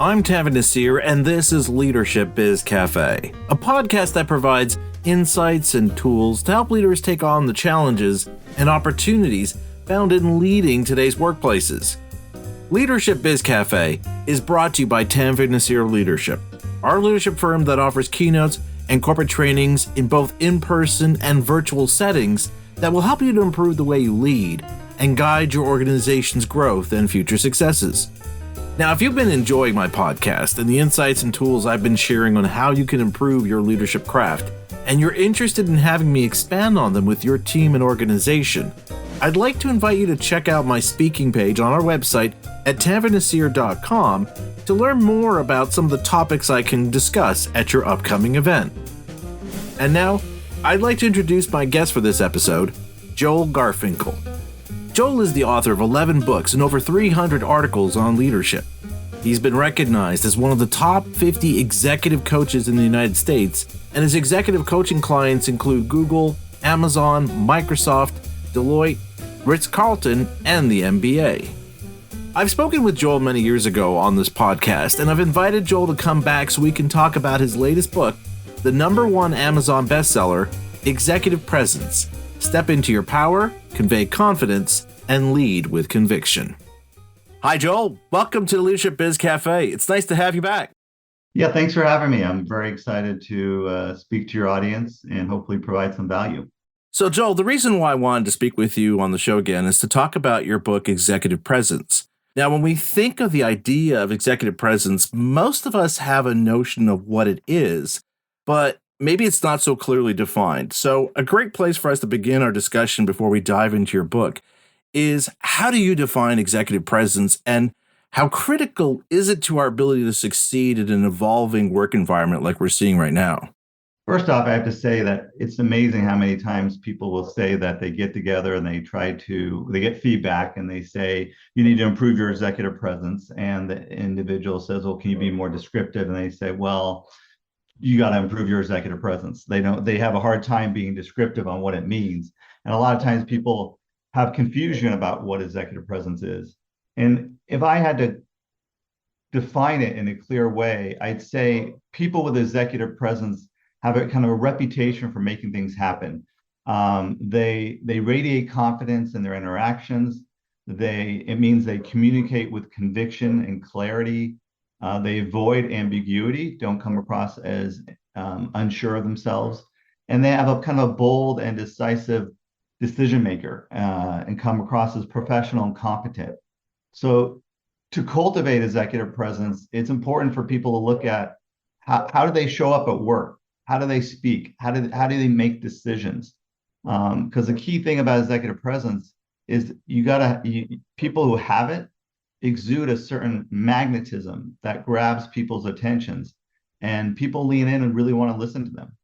I'm Tavan Nasir, and this is Leadership Biz Cafe, a podcast that provides insights and tools to help leaders take on the challenges and opportunities found in leading today's workplaces. Leadership Biz Cafe is brought to you by Convey Leadership, our leadership firm that offers keynotes and corporate trainings in both in-person and virtual settings that will help you to improve the way you lead and guide your organization's growth and future successes. Now, if you've been enjoying my podcast and the insights and tools I've been sharing on how you can improve your leadership craft, and you're interested in having me expand on them with your team and organization, I'd like to invite you to check out my speaking page on our website at tavernasir.com to learn more about some of the topics I can discuss at your upcoming event. And now, I'd like to introduce my guest for this episode, Joel Garfinkle. Joel is the author of 11 books and over 300 articles on leadership. He's been recognized as one of the top 50 executive coaches in the United States, and his executive coaching clients include Google, Amazon, Microsoft, Deloitte, Ritz-Carlton, and the NBA. I've spoken with Joel many years ago on this podcast, and I've invited Joel to come back so we can talk about his latest book, the #1 Amazon bestseller, Executive Presence: Step into Your Power, Convey Confidence, and Lead with Conviction. Hi, Joel. Welcome to the Leadership Biz Cafe. It's nice to have you back. Yeah, thanks for having me. I'm very excited to speak to your audience and hopefully provide some value. So, Joel, the reason why I wanted to speak with you on the show again is to talk about your book, Executive Presence. Now, when we think of the idea of executive presence, most of us have a notion of what it is, but maybe it's not so clearly defined. So a great place for us to begin our discussion before we dive into your book is, how do you define executive presence, and how critical is it to our ability to succeed in an evolving work environment like we're seeing right now? First off, I have to say that it's amazing how many times people will say that they get together and they get feedback and they say, you need to improve your executive presence. And the individual says, well, can you be more descriptive? And they say, well, you got to improve your executive presence. They have a hard time being descriptive on what it means. And a lot of times people have confusion about what executive presence is. And if I had to define it in a clear way, I'd say people with executive presence have a kind of a reputation for making things happen. They radiate confidence in their interactions. It means they communicate with conviction and clarity. They avoid ambiguity, don't come across as unsure of themselves, and they have a kind of bold and decisive decision maker and come across as professional and competent. So to cultivate executive presence, it's important for people to look at how do they show up at work? How do they speak? How do they make decisions? Because the key thing about executive presence is people who have it exude a certain magnetism that grabs people's attentions, and people lean in and really want to listen to them.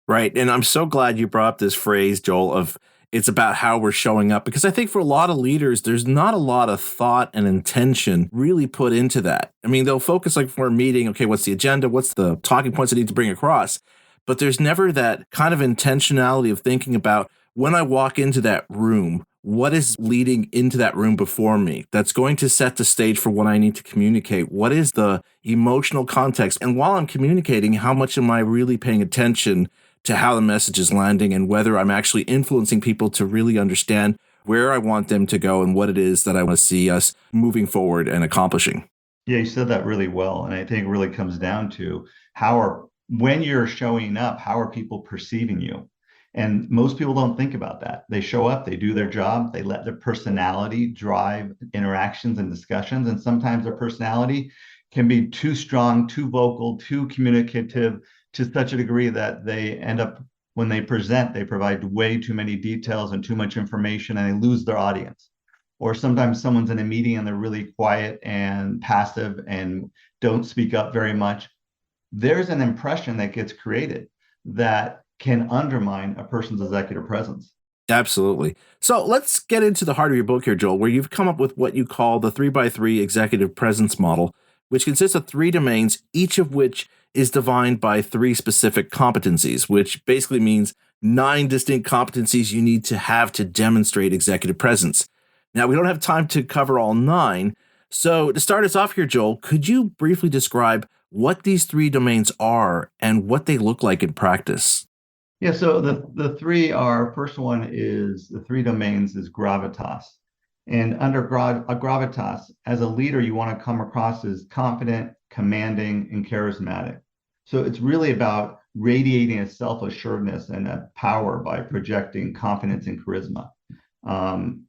Right. And I'm so glad you brought up this phrase, Joel, of it's about how we're showing up, because I think for a lot of leaders, there's not a lot of thought and intention really put into that. I mean, they'll focus like for a meeting, okay, what's the agenda? What's the talking points I need to bring across? But there's never that kind of intentionality of thinking about, when I walk into that room, what is leading into that room before me that's going to set the stage for what I need to communicate? What is the emotional context? And while I'm communicating, how much am I really paying attention to how the message is landing, and whether I'm actually influencing people to really understand where I want them to go and what it is that I want to see us moving forward and accomplishing? Yeah, you said that really well. And I think it really comes down to when you're showing up, how are people perceiving you? And most people don't think about that. They show up, they do their job, they let their personality drive interactions and discussions. And sometimes their personality can be too strong, too vocal, too communicative, to such a degree that they end up, when they present, they provide way too many details and too much information, and they lose their audience. Or sometimes someone's in a meeting and they're really quiet and passive and don't speak up very much. There's an impression that gets created that can undermine a person's executive presence. Absolutely. So let's get into the heart of your book here, Joel, where you've come up with what you call the 3x3 executive presence model, which consists of 3 domains, each of which is defined by 3 specific competencies, which basically means 9 distinct competencies you need to have to demonstrate executive presence. Now, we don't have time to cover all 9, So, to start us off here, Joel, could you briefly describe what these three domains are and what they look like in practice? Yeah, so the three are, first one is the three domains is gravitas. And under gravitas, as a leader, you want to come across as confident, commanding, and charismatic. So it's really about radiating a self-assuredness and a power by projecting confidence and charisma, and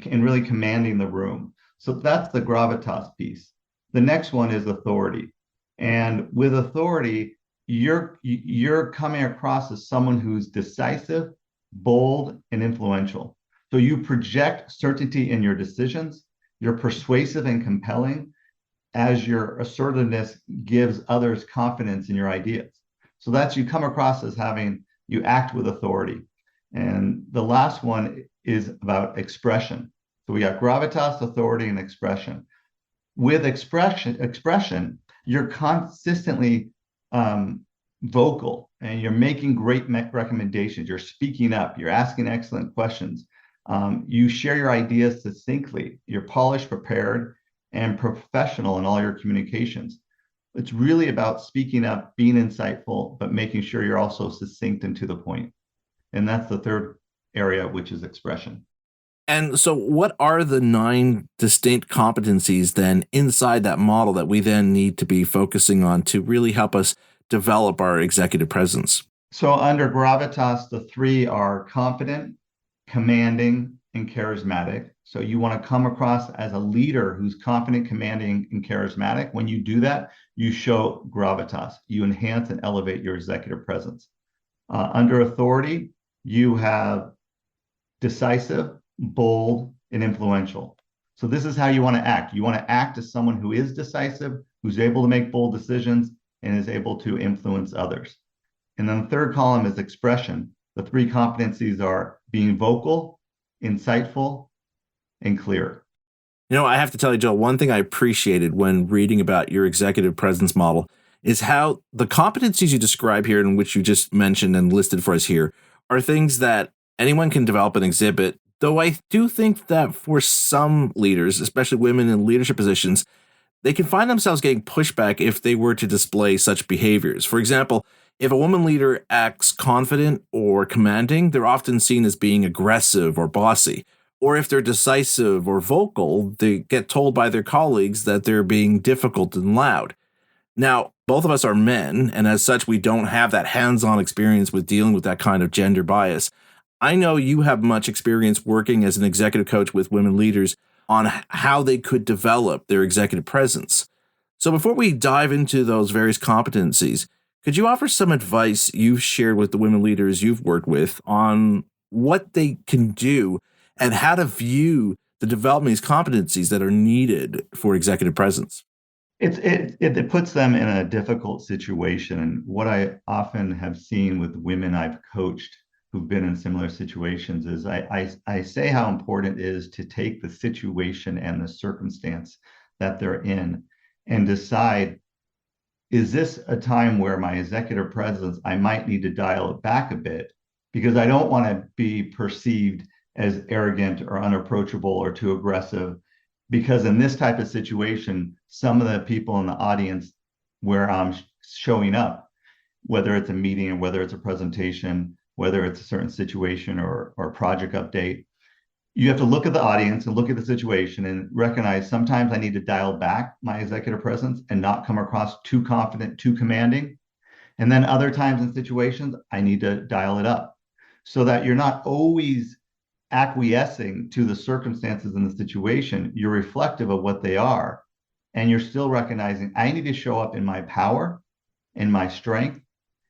really commanding the room. So that's the gravitas piece. The next one is authority. And with authority, you're coming across as someone who's decisive, bold, and influential. So you project certainty in your decisions, you're persuasive and compelling as your assertiveness gives others confidence in your ideas. So that's you come across as you act with authority. And the last one is about expression. So we got gravitas, authority, and expression. With expression, you're consistently vocal and you're making great recommendations. You're speaking up, you're asking excellent questions. You share your ideas succinctly. You're polished, prepared, and professional in all your communications. It's really about speaking up, being insightful, but making sure you're also succinct and to the point. And that's the third area, which is expression. And so, what are the 9 distinct competencies then inside that model that we then need to be focusing on to really help us develop our executive presence? So, under gravitas, the three are confident, commanding, and charismatic. So, you want to come across as a leader who's confident, commanding, and charismatic. When you do that, you show gravitas. You enhance and elevate your executive presence. Under authority, you have decisive, bold, and influential. So this is how you want to act. You want to act as someone who is decisive, who's able to make bold decisions, and is able to influence others. And then the third column is expression. The three competencies are being vocal, insightful, and clear. I have to tell you, Joel, one thing I appreciated when reading about your executive presence model is how the competencies you describe here, and which you just mentioned and listed for us here, are things that anyone can develop and exhibit. Though I do think that for some leaders, especially women in leadership positions, they can find themselves getting pushback if they were to display such behaviors. For example, if a woman leader acts confident or commanding, they're often seen as being aggressive or bossy. Or if they're decisive or vocal, they get told by their colleagues that they're being difficult and loud. Now, both of us are men, and as such, we don't have that hands-on experience with dealing with that kind of gender bias. I know you have much experience working as an executive coach with women leaders on how they could develop their executive presence. So before we dive into those various competencies, could you offer some advice you've shared with the women leaders you've worked with on what they can do and how to view the development of these competencies that are needed for executive presence? It puts them in a difficult situation. And what I often have seen with women I've coached who've been in similar situations is I say how important it is to take the situation and the circumstance that they're in and decide, is this a time where my executive presence, I might need to dial it back a bit because I don't want to be perceived as arrogant or unapproachable or too aggressive. Because in this type of situation, some of the people in the audience where I'm showing up, whether it's a meeting or whether it's a presentation, whether it's a certain situation or project update, you have to look at the audience and look at the situation and recognize sometimes I need to dial back my executive presence and not come across too confident, too commanding. And then other times in situations, I need to dial it up so that you're not always acquiescing to the circumstances in the situation. You're reflective of what they are. And you're still recognizing I need to show up in my power, in my strength,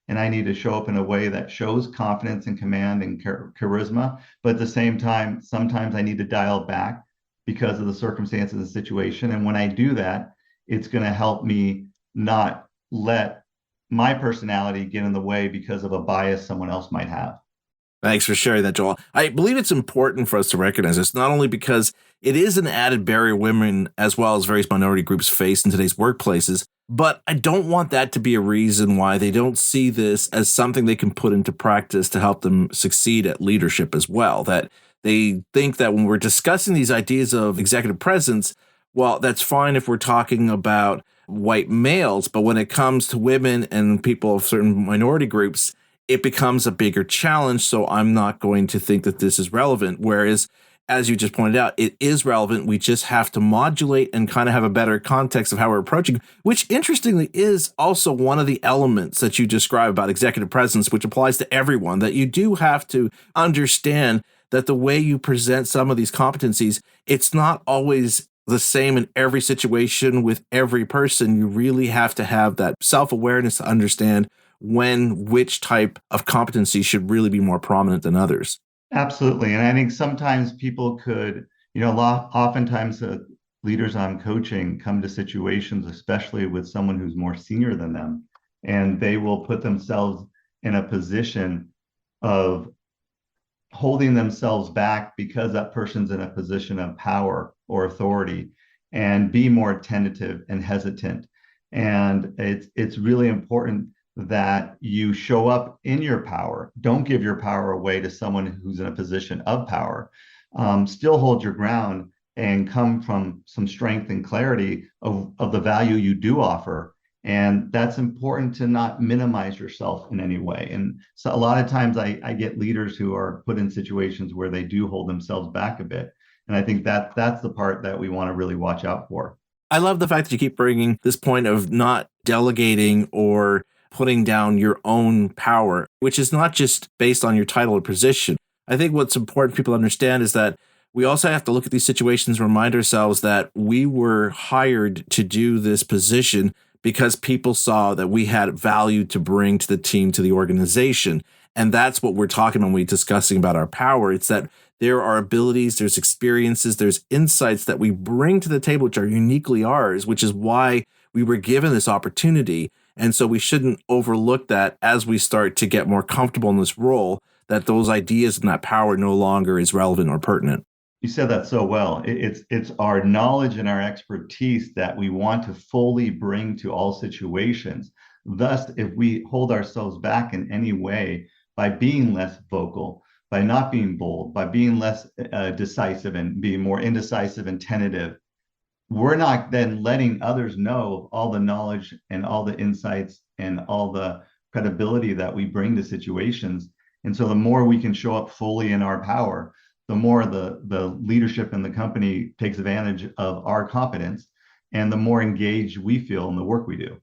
and I need to show up in a way that shows confidence and command and charisma. But at the same time, sometimes I need to dial back because of the circumstances of the situation. And when I do that, it's going to help me not let my personality get in the way because of a bias someone else might have. Thanks for sharing that, Joel. I believe it's important for us to recognize this, not only because it is an added barrier women as well as various minority groups face in today's workplaces, but I don't want that to be a reason why they don't see this as something they can put into practice to help them succeed at leadership as well. That they think that when we're discussing these ideas of executive presence, well, that's fine if we're talking about white males, but when it comes to women and people of certain minority groups, it becomes a bigger challenge. So I'm not going to think that this is relevant. Whereas, as you just pointed out, it is relevant. We just have to modulate and kind of have a better context of how we're approaching, which interestingly is also one of the elements that you describe about executive presence, which applies to everyone, that you do have to understand that the way you present some of these competencies, it's not always the same in every situation with every person. You really have to have that self-awareness to understand when which type of competency should really be more prominent than others. Absolutely. And I think sometimes people could, oftentimes leaders I'm coaching come to situations, especially with someone who's more senior than them, and they will put themselves in a position of holding themselves back because that person's in a position of power or authority, and be more tentative and hesitant. And it's really important that you show up in your power. Don't give your power away to someone who's in a position of power. Still hold your ground and come from some strength and clarity of the value you do offer. And that's important, to not minimize yourself in any way. And so a lot of times I get leaders who are put in situations where they do hold themselves back a bit. And I think that's the part that we want to really watch out for. I love the fact that you keep bringing this point of not delegating or putting down your own power, which is not just based on your title or position. I think what's important for people to understand is that we also have to look at these situations and remind ourselves that we were hired to do this position because people saw that we had value to bring to the team, to the organization. And that's what we're talking about when we're discussing about our power. It's that there are abilities, there's experiences, there's insights that we bring to the table, which are uniquely ours, which is why we were given this opportunity. And so we shouldn't overlook that as we start to get more comfortable in this role, that those ideas and that power no longer is relevant or pertinent. You said that so well. It's our knowledge and our expertise that we want to fully bring to all situations. Thus, if we hold ourselves back in any way by being less vocal, by not being bold, by being less decisive and being more indecisive and tentative, we're not then letting others know all the knowledge and all the insights and all the credibility that we bring to situations. And so the more we can show up fully in our power, the more the leadership in the company takes advantage of our competence, and the more engaged we feel in the work we do.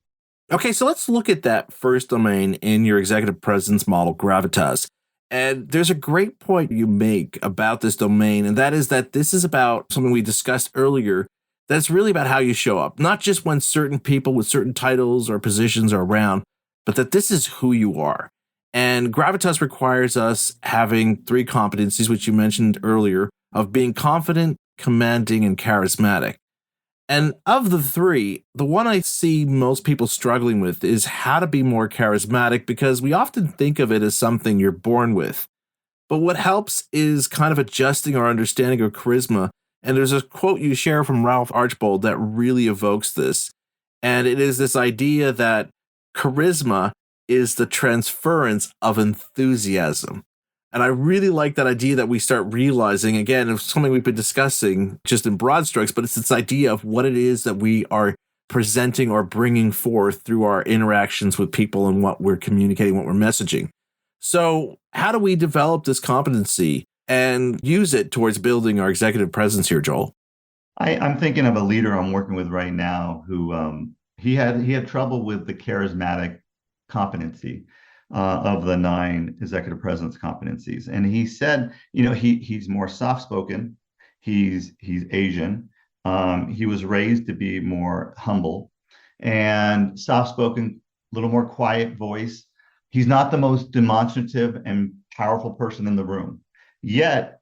Okay, so let's look at that first domain in your executive presence model, gravitas. And there's a great point you make about this domain, and that is that this is about something we discussed earlier. That's really about how you show up, not just when certain people with certain titles or positions are around, but that this is who you are. And gravitas requires us having three competencies, which you mentioned earlier, of being confident, commanding, and charismatic. And of the three, the one I see most people struggling with is how to be more charismatic, because we often think of it as something you're born with. But what helps is kind of adjusting our understanding of charisma. And there's a quote you share from Ralph Archbold that really evokes this. And it is this idea that charisma is the transference of enthusiasm. And I really like that idea that we start realizing, again, it's something we've been discussing just in broad strokes, but it's this idea of what it is that we are presenting or bringing forth through our interactions with people and what we're communicating, what we're messaging. So how do we develop this competency and use it towards building our executive presence here, Joel? I'm thinking of a leader I'm working with right now who he had trouble with the charismatic competency of the 9 executive presence competencies. And he said, he's more soft-spoken. He's Asian. He was raised to be more humble and soft-spoken, a little more quiet voice. He's not the most demonstrative and powerful person in the room. Yet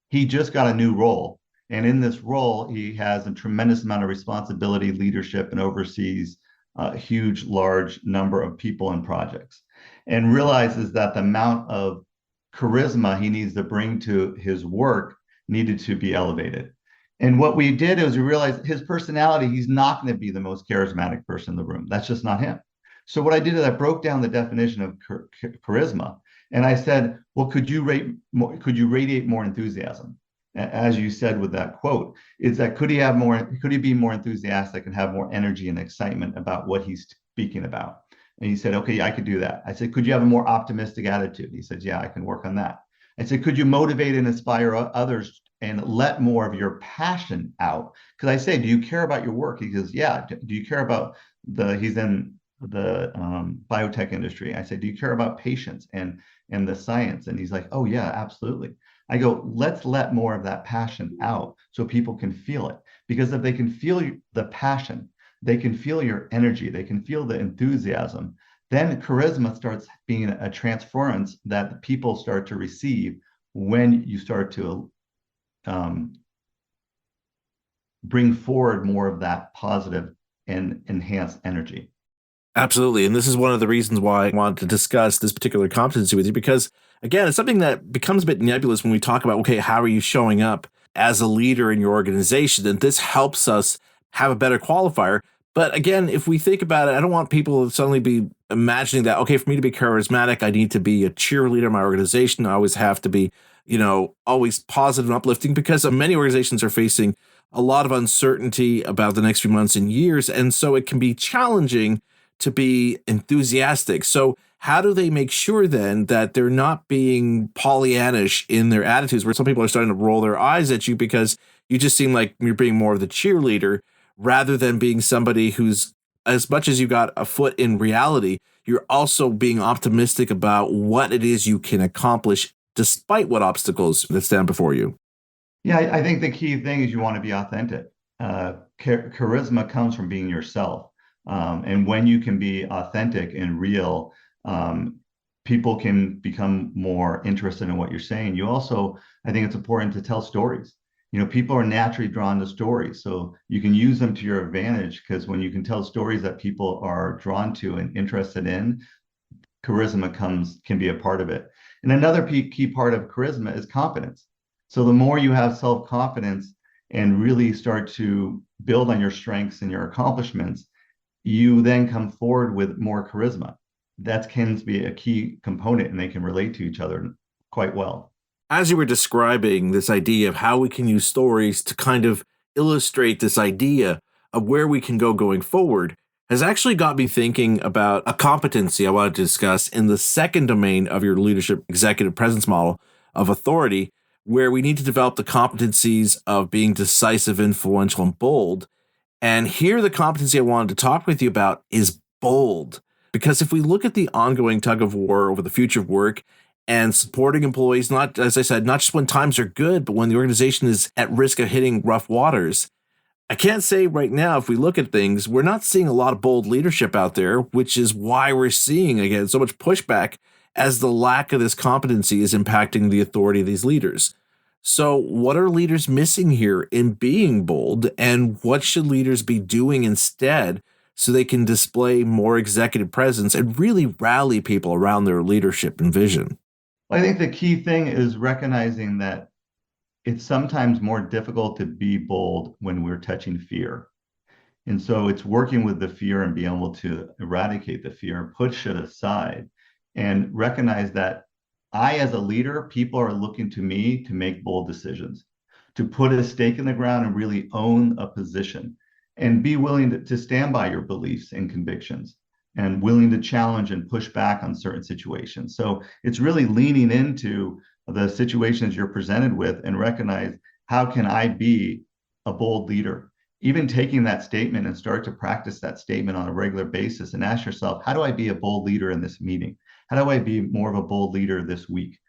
he just got a new role. And in this role, he has a tremendous amount of responsibility, leadership, and oversees a huge, large number of people and projects, and realizes that the amount of charisma he needs to bring to his work needed to be elevated. And what we did is we realized his personality, he's not going to be the most charismatic person in the room. That's just not him. So what I did is I broke down the definition of charisma. And I said, well, could you radiate more enthusiasm? as you said with that quote, is that could he be more enthusiastic and have more energy and excitement about what he's speaking about? And he said, okay, I could do that. I said, could you have a more optimistic attitude? He said, yeah, I can work on that. I said, could you motivate and inspire others and let more of your passion out? Because I say, do you care about your work? He goes, yeah. Do you care about he's in the biotech industry. I said, do you care about patients and the science? And he's like, oh yeah, absolutely. I go, let's let more of that passion out so people can feel it. Because if they can feel the passion, they can feel your energy, they can feel the enthusiasm, then charisma starts being a transference that the people start to receive when you start to bring forward more of that positive and enhanced energy. Absolutely. And this is one of the reasons why I wanted to discuss this particular competency with you, because again, it's something that becomes a bit nebulous when we talk about, okay, how are you showing up as a leader in your organization? And this helps us have a better qualifier. But again, if we think about it, I don't want people to suddenly be imagining that, okay, for me to be charismatic, I need to be a cheerleader in my organization. I always have to be, always positive and uplifting, because many organizations are facing a lot of uncertainty about the next few months and years. And so it can be challenging to be enthusiastic. So how do they make sure then that they're not being Pollyannish in their attitudes, where some people are starting to roll their eyes at you because you just seem like you're being more of the cheerleader rather than being somebody who's, as much as you got a foot in reality, you're also being optimistic about what it is you can accomplish despite what obstacles that stand before you? Yeah, I think the key thing is you want to be authentic. Charisma comes from being yourself. And when you can be authentic and real, people can become more interested in what you're saying. You also, I think it's important to tell stories. People are naturally drawn to stories, so you can use them to your advantage, because when you can tell stories that people are drawn to and interested in, charisma can be a part of it. And another key part of charisma is confidence. So the more you have self-confidence and really start to build on your strengths and your accomplishments, you then come forward with more charisma. That can be a key component, and they can relate to each other quite well. As you were describing this idea of how we can use stories to kind of illustrate this idea of where we can go going forward, has actually got me thinking about a competency I wanted to discuss in the second domain of your leadership executive presence model of authority, where we need to develop the competencies of being decisive, influential, and bold. And here, the competency I wanted to talk with you about is bold. Because if we look at the ongoing tug of war over the future of work and supporting employees, not, as I said, not just when times are good, but when the organization is at risk of hitting rough waters, I can't say right now, if we look at things, we're not seeing a lot of bold leadership out there, which is why we're seeing, again, so much pushback, as the lack of this competency is impacting the authority of these leaders. So what are leaders missing here in being bold, and what should leaders be doing instead so they can display more executive presence and really rally people around their leadership and vision? I think the key thing is recognizing that it's sometimes more difficult to be bold when we're touching fear. And so it's working with the fear and being able to eradicate the fear, push it aside, and recognize that as a leader, people are looking to me to make bold decisions, to put a stake in the ground and really own a position, and be willing to stand by your beliefs and convictions, and willing to challenge and push back on certain situations. So it's really leaning into the situations you're presented with and recognize, how can I be a bold leader? Even taking that statement and start to practice that statement on a regular basis and ask yourself, how do I be a bold leader in this meeting? How do I be more of a bold leader this week?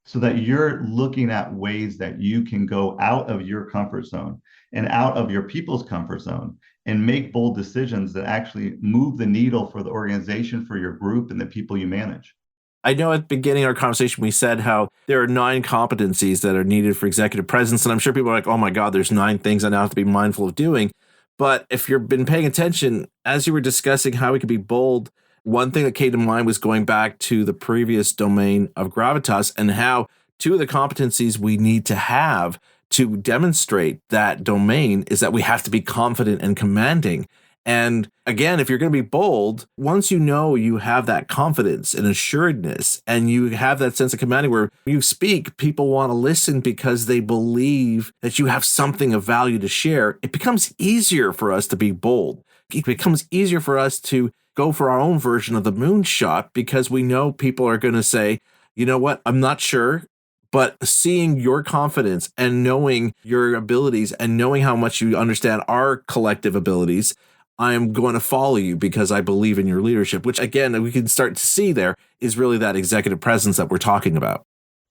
So that you're looking at ways that you can go out of your comfort zone and out of your people's comfort zone and make bold decisions that actually move the needle for the organization, for your group, and the people you manage. I know at the beginning of our conversation, we said how there are 9 competencies that are needed for executive presence. And I'm sure people are like, oh my God, there's 9 things I now have to be mindful of doing. But if you've been paying attention, as you were discussing how we could be bold, one thing that came to mind was going back to the previous domain of gravitas, and how 2 of the competencies we need to have to demonstrate that domain is that we have to be confident and commanding. And again, if you're going to be bold, once you know you have that confidence and assuredness and you have that sense of commanding where you speak, people want to listen because they believe that you have something of value to share, it becomes easier for us to be bold. It becomes easier for us to go for our own version of the moonshot because we know people are going to say, you know what, I'm not sure. But seeing your confidence and knowing your abilities and knowing how much you understand our collective abilities, I am going to follow you because I believe in your leadership, which again, we can start to see there is really that executive presence that we're talking about.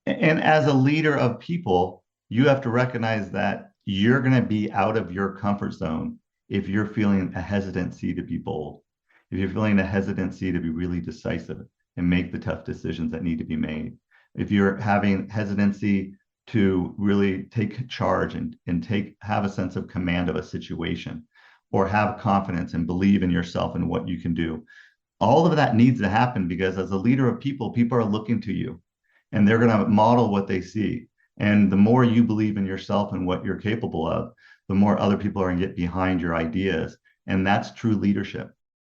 And as a leader of people, you have to recognize that you're going to be out of your comfort zone if you're feeling a hesitancy to be bold, if you're feeling a hesitancy to be really decisive and make the tough decisions that need to be made. If you're having hesitancy to really take charge and have a sense of command of a situation, or have confidence and believe in yourself and what you can do. All of that needs to happen because as a leader of people, people are looking to you and they're going to model what they see. And the more you believe in yourself and what you're capable of, the more other people are going to get behind your ideas. And that's true leadership.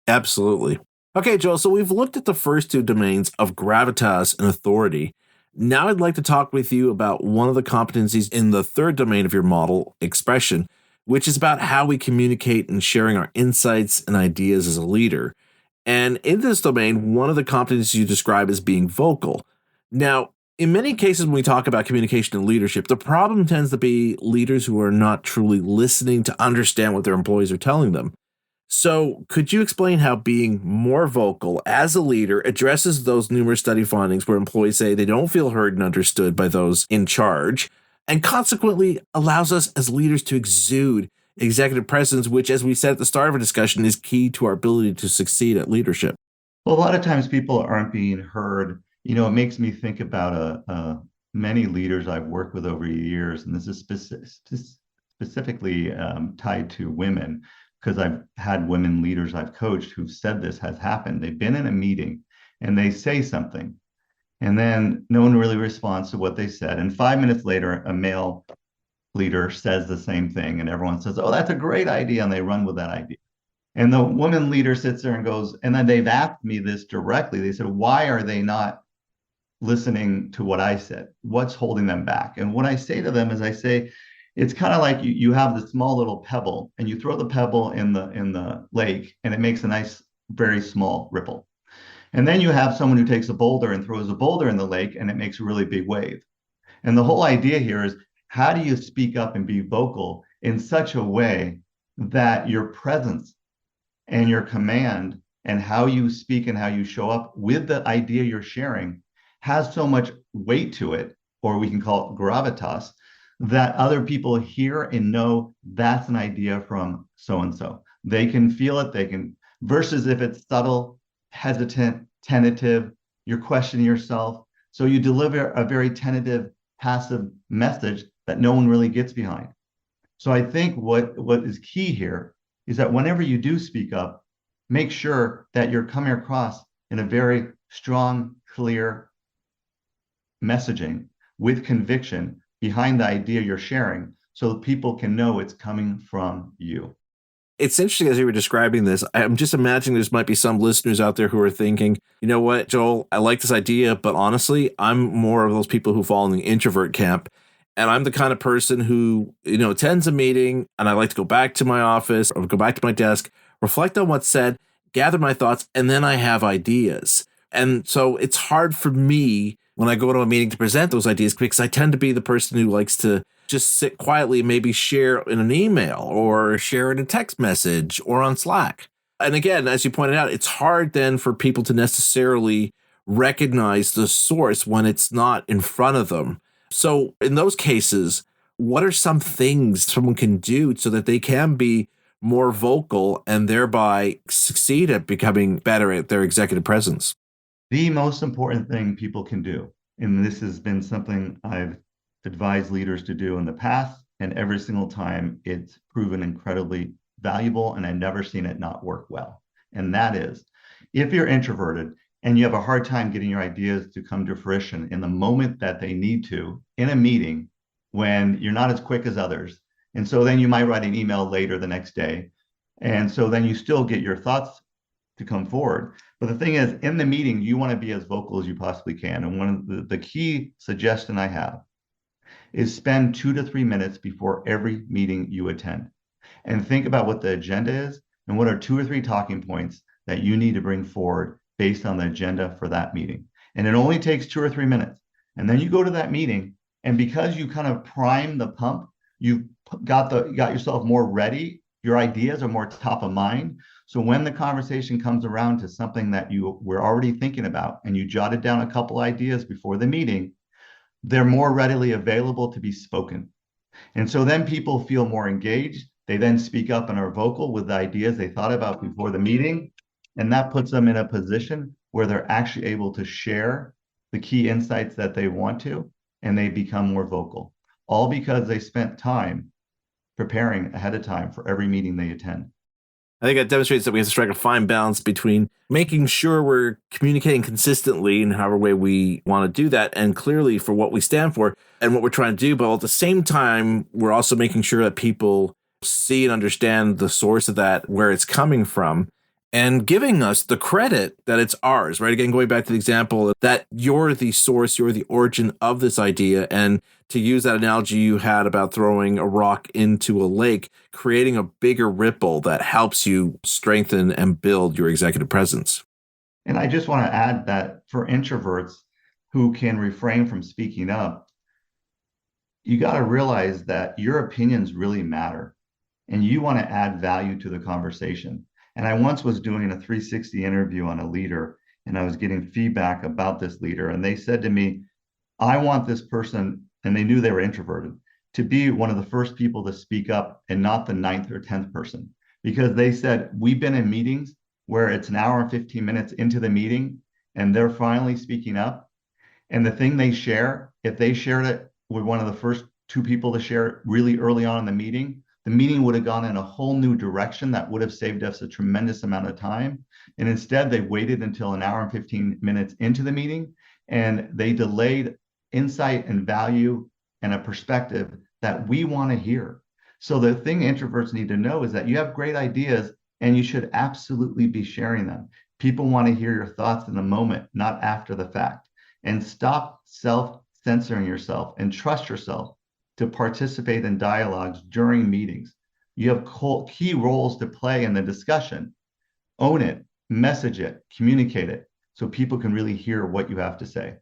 Absolutely. Okay, Joel, so we've looked at the first two domains of gravitas and authority. Now I'd like to talk with you about one of the competencies in the third domain of your model, expression, which is about how we communicate and sharing our insights and ideas as a leader. And in this domain, one of the competencies you describe is being vocal. Now, in many cases, when we talk about communication and leadership, the problem tends to be leaders who are not truly listening to understand what their employees are telling them. So, could you explain how being more vocal as a leader addresses those numerous study findings where employees say they don't feel heard and understood by those in charge, and consequently allows us as leaders to exude executive presence, which, as we said at the start of our discussion, is key to our ability to succeed at leadership? Well, a lot of times people aren't being heard. It makes me think about many leaders I've worked with over the years, and this is specifically tied to women, because I've had women leaders I've coached who've said this has happened. They've been in a meeting and they say something, and then no one really responds to what they said. And 5 minutes later, a male leader says the same thing, and everyone says, "Oh, that's a great idea," and they run with that idea. And the woman leader sits there and goes, and then they've asked me this directly. They said, "Why are they not listening to what I said? What's holding them back?" And what I say to them is, I say, it's kind of like you have this small little pebble and you throw the pebble in the lake and it makes a nice, very small ripple. And then you have someone who takes a boulder and throws a boulder in the lake and it makes a really big wave. And the whole idea here is, how do you speak up and be vocal in such a way that your presence and your command and how you speak and how you show up with the idea you're sharing has so much weight to it, or we can call it gravitas, that other people hear and know that's an idea from so-and-so. They can feel it, versus if it's subtle, hesitant, tentative, you're questioning yourself. So you deliver a very tentative, passive message that no one really gets behind. So I think what is key here is that whenever you do speak up, make sure that you're coming across in a very strong, clear messaging with conviction behind the idea you're sharing, so that people can know it's coming from you. It's interesting as you were describing this. I'm just imagining there's might be some listeners out there who are thinking, you know what, Joel, I like this idea, but honestly, I'm more of those people who fall in the introvert camp. And I'm the kind of person who, attends a meeting and I like to go back to my office or go back to my desk, reflect on what's said, gather my thoughts, and then I have ideas. And so it's hard for me when I go to a meeting to present those ideas because I tend to be the person who likes to just sit quietly and maybe share in an email or share in a text message or on Slack. And again, as you pointed out, it's hard then for people to necessarily recognize the source when it's not in front of them. So in those cases, what are some things someone can do so that they can be more vocal and thereby succeed at becoming better at their executive presence? The most important thing people can do, and this has been something I've advised leaders to do in the past, and every single time it's proven incredibly valuable, and I've never seen it not work well. And that is, if you're introverted and you have a hard time getting your ideas to come to fruition in the moment that they need to in a meeting when you're not as quick as others, and so then you might write an email later the next day, And so then you still get your thoughts to come forward. But the thing is, in the meeting, you want to be as vocal as you possibly can. And one of the key suggestion I have is spend 2 to 3 minutes before every meeting you attend and think about what the agenda is and what are 2 or 3 talking points that you need to bring forward based on the agenda for that meeting. And it only takes 2 or 3 minutes. And then you go to that meeting, and because you kind of prime the pump, you got yourself more ready. Your ideas are more top of mind. So when the conversation comes around to something that you were already thinking about and you jotted down a couple ideas before the meeting, they're more readily available to be spoken. And so then people feel more engaged. They then speak up and are vocal with the ideas they thought about before the meeting. And that puts them in a position where they're actually able to share the key insights that they want to, and they become more vocal, all because they spent time preparing ahead of time for every meeting they attend. I think it demonstrates that we have to strike a fine balance between making sure we're communicating consistently in however way we want to do that and clearly for what we stand for and what we're trying to do. But at the same time, we're also making sure that people see and understand the source of that, where it's coming from, and giving us the credit that it's ours, right? Again, going back to the example that you're the source, you're the origin of this idea. And to use that analogy you had about throwing a rock into a lake, creating a bigger ripple that helps you strengthen and build your executive presence. And I just want to add that for introverts who can refrain from speaking up, you got to realize that your opinions really matter and you want to add value to the conversation. And I once was doing a 360 interview on a leader, and I was getting feedback about this leader. And they said to me, I want this person, and they knew they were introverted, to be one of the first people to speak up and not the 9th or 10th person. Because they said, we've been in meetings where it's an hour and 15 minutes into the meeting, and they're finally speaking up. And the thing they share, if they shared it with one of the first 2 people to share it really early on in the meeting would have gone in a whole new direction that would have saved us a tremendous amount of time. And instead, they waited until an hour and 15 minutes into the meeting, and they delayed insight and value and a perspective that we want to hear. So the thing introverts need to know is that you have great ideas and you should absolutely be sharing them. People want to hear your thoughts in the moment, not after the fact. And stop self-censoring yourself and trust yourself to participate in dialogues during meetings. You have key roles to play in the discussion. Own it, message it, communicate it, so people can really hear what you have to say.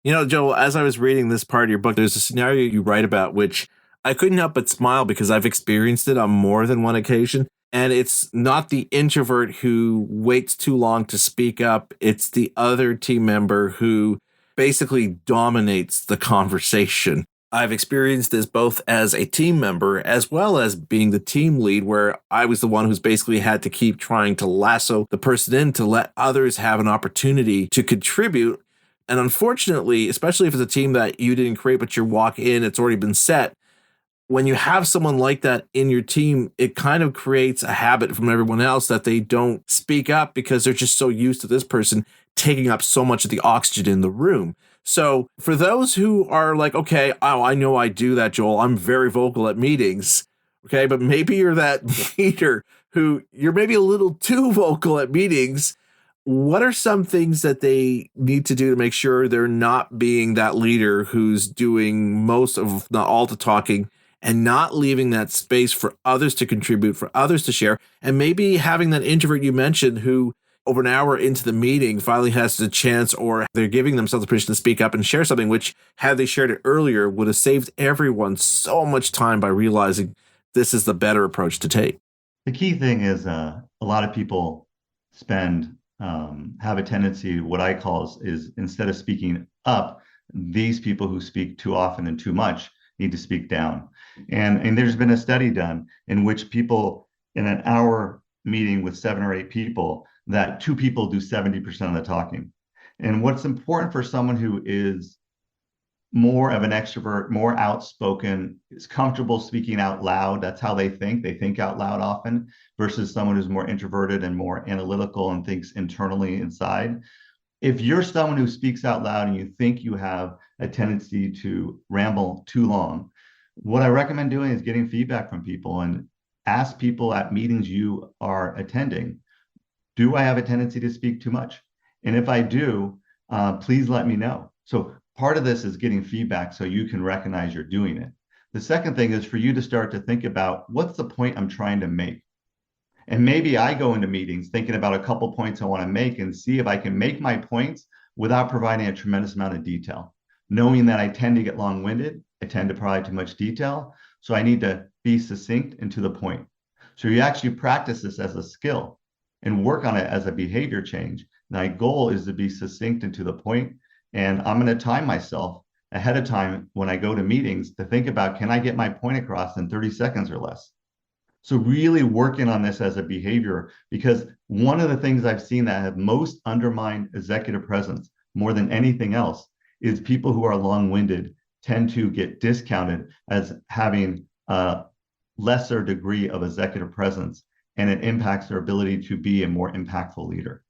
You know, Joel, as I was reading this part of your book, there's a scenario you write about which I couldn't help but smile because I've experienced it on more than one occasion. And it's not the introvert who waits too long to speak up. It's the other team member who basically dominates the conversation. I've experienced this both as a team member as well as being the team lead, where I was the one who's basically had to keep trying to lasso the person in to let others have an opportunity to contribute. And unfortunately, especially if it's a team that you didn't create, but you walk in, it's already been set. When you have someone like that in your team, it kind of creates a habit from everyone else that they don't speak up because they're just so used to this person taking up so much of the oxygen in the room. So for those who are like, okay, oh, I know I do that, Joel. I'm very vocal at meetings. Okay, but maybe you're that leader who you're maybe a little too vocal at meetings. What are some things that they need to do to make sure they're not being that leader who's doing most of, if not all, the talking and not leaving that space for others to contribute, for others to share, and maybe having that introvert you mentioned who over an hour into the meeting finally has the chance, or they're giving themselves the permission to speak up and share something, which had they shared it earlier would have saved everyone so much time by realizing this is the better approach to take. The key thing is a lot of people have a tendency, what I call is instead of speaking up, these people who speak too often and too much need to speak down. And there's been a study done in which people in an hour meeting with 7 or 8 people, that 2 people do 70% of the talking. And what's important for someone who is more of an extrovert, more outspoken, is comfortable speaking out loud, that's how they think out loud often, versus someone who's more introverted and more analytical and thinks internally inside. If you're someone who speaks out loud and you think you have a tendency to ramble too long, what I recommend doing is getting feedback from people and Ask people at meetings you are attending, do I have a tendency to speak too much? And if I do, please let me know. So part of this is getting feedback so you can recognize you're doing it. The second thing is for you to start to think about, what's the point I'm trying to make? And maybe I go into meetings thinking about a couple points I want to make and see if I can make my points without providing a tremendous amount of detail. Knowing that I tend to get long-winded, I tend to provide too much detail. So I need to be succinct and to the point. So you actually practice this as a skill and work on it as a behavior change. My goal is to be succinct and to the point. And I'm going to time myself ahead of time when I go to meetings to think about, can I get my point across in 30 seconds or less? So really working on this as a behavior, because one of the things I've seen that have most undermined executive presence more than anything else is people who are long-winded tend to get discounted as having a lesser degree of executive presence, and it impacts their ability to be a more impactful leader.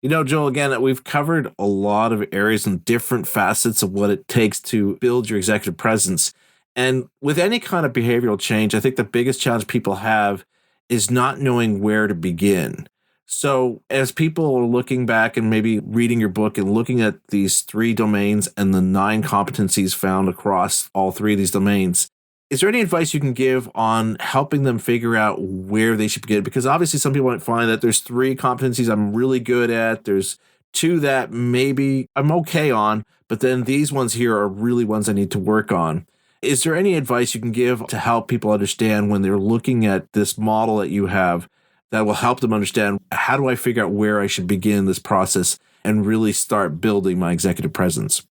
Joel, again, we've covered a lot of areas and different facets of what it takes to build your executive presence. And with any kind of behavioral change, I think the biggest challenge people have is not knowing where to begin. So as people are looking back and maybe reading your book and looking at these 3 domains and the 9 competencies found across all 3 of these domains, is there any advice you can give on helping them figure out where they should begin? Because obviously some people might find that there's 3 competencies I'm really good at. There's 2 that maybe I'm okay on, but then these ones here are really ones I need to work on. Is there any advice you can give to help people understand when they're looking at this model that you have that will help them understand, how do I figure out where I should begin this process and really start building my executive presence?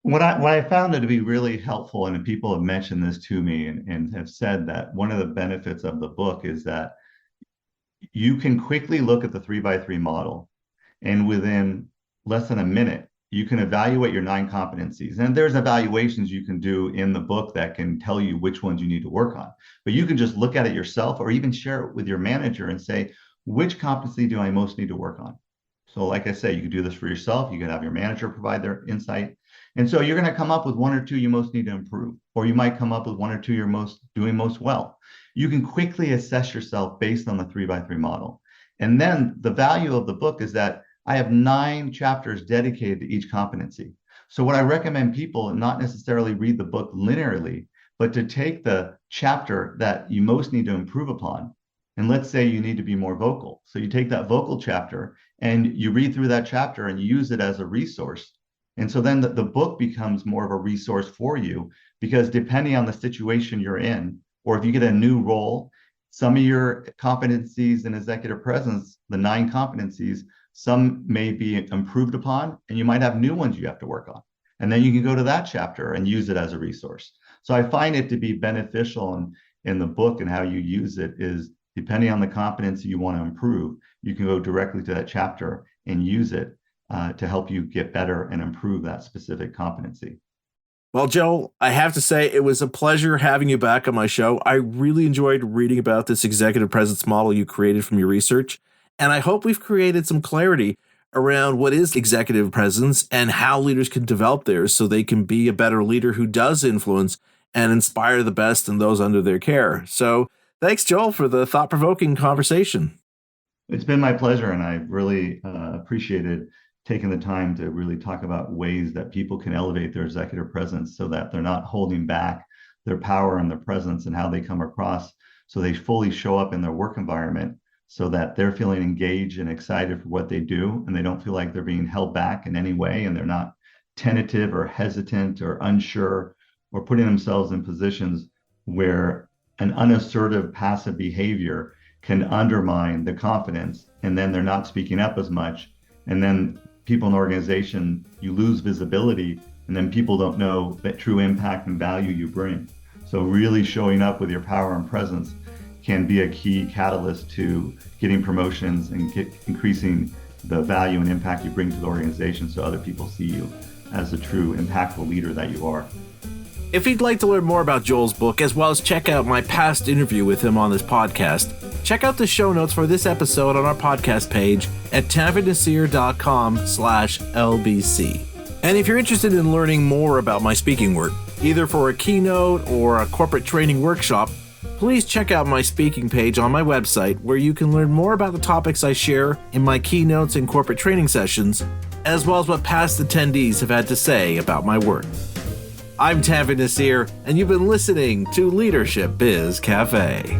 What I found it to be really helpful, and people have mentioned this to me and have said that one of the benefits of the book is that you can quickly look at the 3x3 model, and within less than a minute, you can evaluate your 9 competencies. And there's evaluations you can do in the book that can tell you which ones you need to work on. But you can just look at it yourself or even share it with your manager and say, which competency do I most need to work on? So like I say, you can do this for yourself. You can have your manager provide their insight. And so you're going to come up with 1 or 2 you most need to improve, or you might come up with 1 or 2 you're doing most well. You can quickly assess yourself based on the 3x3 model. And then the value of the book is that I have 9 chapters dedicated to each competency. So what I recommend people not necessarily read the book linearly, but to take the chapter that you most need to improve upon. And let's say you need to be more vocal. So you take that vocal chapter and you read through that chapter and you use it as a resource. And so then the book becomes more of a resource for you, because depending on the situation you're in, or if you get a new role, some of your competencies in executive presence, the 9 competencies, some may be improved upon, and you might have new ones you have to work on. And then you can go to that chapter and use it as a resource. So I find it to be beneficial in the book, and how you use it is depending on the competency you want to improve, you can go directly to that chapter and use it to help you get better and improve that specific competency. Well, Joel, I have to say it was a pleasure having you back on my show. I really enjoyed reading about this executive presence model you created from your research. And I hope we've created some clarity around what is executive presence and how leaders can develop theirs so they can be a better leader who does influence and inspire the best in those under their care. So thanks, Joel, for the thought-provoking conversation. It's been my pleasure, and I really appreciated taking the time to really talk about ways that people can elevate their executive presence so that they're not holding back their power and their presence and how they come across, so they fully show up in their work environment, so that they're feeling engaged and excited for what they do, and they don't feel like they're being held back in any way, and they're not tentative or hesitant or unsure, or putting themselves in positions where an unassertive passive behavior can undermine the confidence, and then they're not speaking up as much, and then people in the organization, you lose visibility, and then people don't know the true impact and value you bring. So really showing up with your power and presence can be a key catalyst to getting promotions and increasing the value and impact you bring to the organization, so other people see you as a true impactful leader that you are. If you'd like to learn more about Joel's book, as well as check out my past interview with him on this podcast, check out the show notes for this episode on our podcast page at tanfordnasir.com/LBC. And if you're interested in learning more about my speaking work, either for a keynote or a corporate training workshop, Please check out my speaking page on my website where you can learn more about the topics I share in my keynotes and corporate training sessions, as well as what past attendees have had to say about my work. I'm Tavi Nasir, and you've been listening to Leadership Biz Cafe.